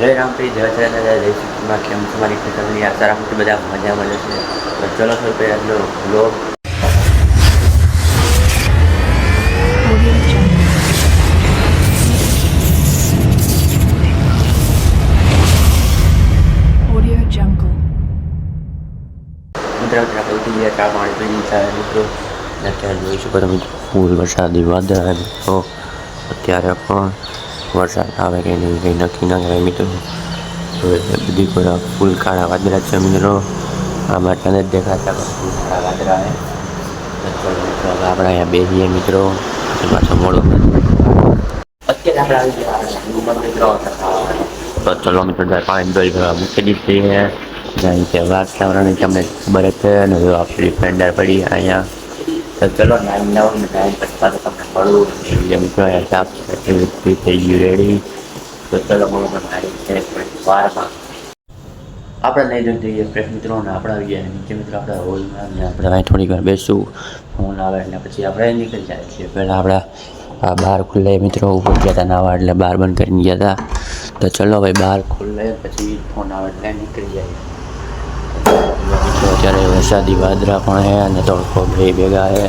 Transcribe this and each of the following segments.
જય રામપ્રી જય જયમાં કેમ છો મારી ફેમિલી આશા રાખું કે બધા મજામાં જશે. તો ચલો સર પે આજનો બ્લોગ મિત્રો ઉઠી ગયા ચા પાણી પી થાય મિત્રો અત્યારે જોઈ શકો તમે ફૂલ વરસાદી વાદળ તો અત્યારે પણ વરસાદ આવે કે નહીં કંઈ નક્કી ના કહેવાય મિત્રો. તો બધી કોઈ ફૂલ કાળા વાદળા છે મિત્રો. આમાં તને જ દેખાતા ફૂલ કાળા વાદળા છે. મિત્રો હવે આપણે અહીંયા બેસીએ મિત્રો પાછો મોડો અત્યારે આપણે આવી ગયા મિત્રો. તો ચલો મિત્રો પાણી ડોલ ભરવા મૂકી દીધી છે. અહીં કે વાતાવરણ તમને ખબર છે અને જો આપણી ફ્રેન્ડર પડી અહીંયા. તો ચલો નાઈન લાવો ટાઈમ પછી પાછું તમને મળું એટલે મિત્રો અહીંયા સાફ થઈ ગયું રેડી. તો ચલો વારમાં આપણે નહીં જોઈ જઈએ ફ્રેશ મિત્રો ને આપણે આવી ગયા નીચે મિત્રો આપણા હોલમાં અને આપણે અહીં થોડીક વાર બેસું ફોન આવે એટલે પછી આપણે નીકળી જાય છીએ. પહેલાં આપણા બહાર ખુલ્લે મિત્રો ઉપર ગયા હતા નાવા એટલે બહાર બંધ કરીને ગયા હતા. તો ચલો ભાઈ બહાર ખુલ્લે પછી ફોન આવે એટલે નીકળી જાય. અત્યારે વરસાદી વાદળા પણ છે અને તડકો બે ભેગા છે.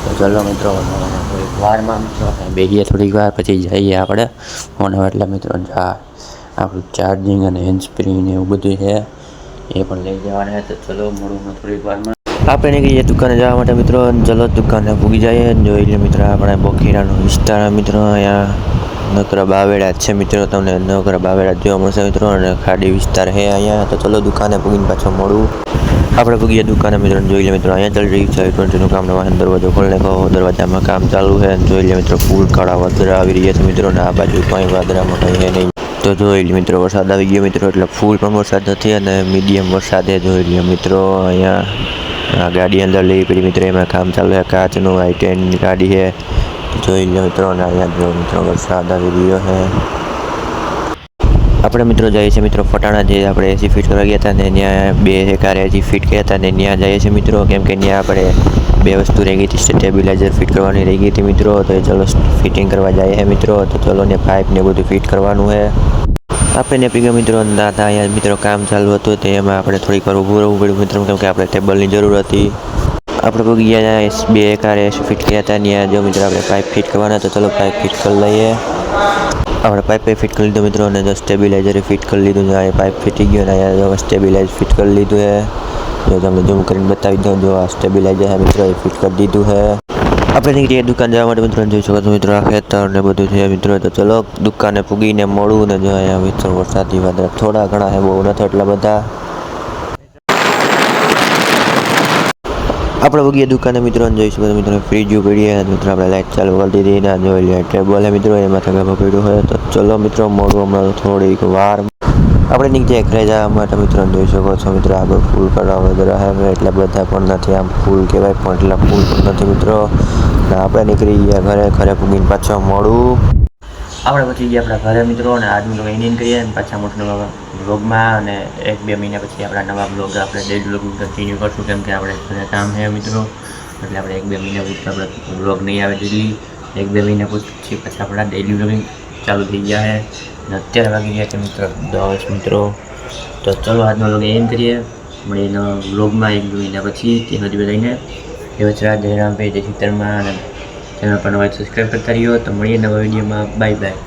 તો ચલો મિત્રો વારમાં મિત્રો બેસીએ થોડીક વાર પછી જઈએ આપણે ફોન આવે એટલે મિત્રો આપણું ચાર્જિંગ અને હેન્ડ સ્પ્રી ને એવું બધું છે એ પણ લઈ જવાના છે. તો ચલો મળું થોડીક વારમાં આપણે નીકળીએ દુકાને જવા માટે મિત્રો. ચલો દુકાને પૂગી જઈએ જોઈ લે મિત્રો આપણે બોખીરાનો વિસ્તાર મિત્રો. અહીંયા નકરા બાવેડા છે મિત્રો. તમને નકરા બાવેડા જોવા મળશે મિત્રો અને ખાડી વિસ્તાર છે અહીંયા. તો ચલો દુકાને પૂગીને પાછો મળું. આપણે પૂગીએ દુકાને મિત્રો જોઈ લે મિત્રો અહીંયા ચાલી રહ્યું છે I-20નું કામ. વાહન દરવાજો ખોલી નાખો. દરવાજામાં કામ ચાલુ છે જોઈ લે મિત્રો. ફૂલ કાળા વાદળા આવી રહ્યા છે મિત્રો ને આ બાજુ કંઈ વાદળામાં કંઈ છે નહીં. તો જોઈ લે મિત્રો વરસાદ આવી ગયો મિત્રો. એટલે ફૂલ પણ વરસાદ નથી અને મીડિયમ વરસાદ છે જોઈ લે મિત્રો. અહીંયા ગાડી અંદર લેવી પડી મિત્રો. એમાં કામ ચાલુ છે. કાચનું I-10 ગાડી છે જોઈ લે મિત્રો. અને અહીંયા જો મિત્રો વરસાદ આવી રહ્યો છે. આપણે મિત્રો જઈએ છીએ મિત્રો ફટાણા જે આપણે એસી ફિટ કરવા ગયા હતા ને ત્યાં બે કાર એસી ફિટ કર્યા હતા ને ત્યાં જઈએ છીએ મિત્રો. કેમ કે ત્યાં આપણે બે વસ્તુ રહી ગઈ હતી. સ્ટેબિલાઇઝર ફિટ કરવાની રહી ગઈ હતી મિત્રો. તો એ ચલો ફિટિંગ કરવા જઈએ છે મિત્રો. તો ચલો ને પાઇપ ને બધું ફિટ કરવાનું છે. આપણે ને પીગા મિત્રો દાદા અહીંયા મિત્રો કામ ચાલુ હતું તો એમાં આપણે થોડીક વાર ઊભું રહેવું પડ્યું મિત્રો. કેમ કે આપણે ટેબલની જરૂર હતી. આપણે પગી ગયા બે કાર એસી ફિટ કર્યા હતા ત્યાં જો મિત્રો આપણે પાઇપ ફિટ કરવાના. તો ચલો પાઇપ ફિટ કરી લઈએ. આપણે પાઇપ ફિટ કરી લીધું મિત્રો અને જો સ્ટેબિલાઇઝર ફિટ કરી લીધું. અહીંયા પાઇપ ફિટી ગયો અને અહીંયા સ્ટેબિલાઇઝર ફિટ કરી લીધું છે. જો તમને ઝૂમ કરીને બતાવી દઉં. જો આ સ્ટેબિલાઇઝર છે મિત્રો એ ફિટ કરી દીધું છે. આપણે નીકળીએ દુકાન જવા માટે મિત્રો. જોઈ શકો છો મિત્રો આ ખેતર ને બધું છે મિત્રો. તો ચલો દુકાને પૂગીને મળું ને જો અહીંયા મિત્રો વરસાદી વાદળા થોડા ઘણા છે બહુ નથી એટલા બધા. આપણે પૂગીએ દુકાને મિત્રો જોઈ શકો છો મિત્રો ફ્રીજ પડીએ મિત્રો. આપણે લાઇટ ચાલુ કરી દીધી ને જોઈ લે ટેબલ છે મિત્રો એમાં ગભા પડ્યું હોય. તો ચલો મિત્રો મળું હમણાં થોડીક વાર. આપણે નીકળીએ ઘરે જવા માટે મિત્રો જોઈ શકો છો મિત્રો. આગળ ફૂલ કરવા વધારે છે એટલા બધા પણ નથી. આમ ફૂલ કહેવાય પણ એટલા ફૂલ પણ નથી મિત્રો. ને આપણે નીકળી ગયા ઘરે પૂગીને પાછા મળું. આપણે પછી ગયા આપણા ઘરે મિત્રો અને આજનું લોકો એન્ડિંગ કરીએ અને પાછા મોટા બ્લોગમાં અને 1-2 મહિના પછી આપણા નવા બ્લોગ આપણે ડેલી બ્લોગ કન્ટિન્યુ કરશું. કેમ કે આપણે ઘરે કામ છે મિત્રો. એટલે આપણે 1-2 મહિના પછી આપણે બ્લોગ નહીં આવે ડેલી. 1-2 મહિના પછી આપણા ડેલી બ્લોગિંગ ચાલુ થઈ ગયા છે. અને અત્યારે વાગી ગયા છે મિત્રો 10 મિત્રો. તો ચલો આજનો બ્લોગ એન્ડ કરીએ. મળીને બ્લોગમાં 1-2 મહિના પછી ત્યાં સુધી બધાને જય રામ ભાઈ જય સીતારામ અને ચેનલ પર નવા સબસ્ક્રાઈબ કરતા રહ્યો. તો મળીએ નવા વિડીયોમાં. Bye bye.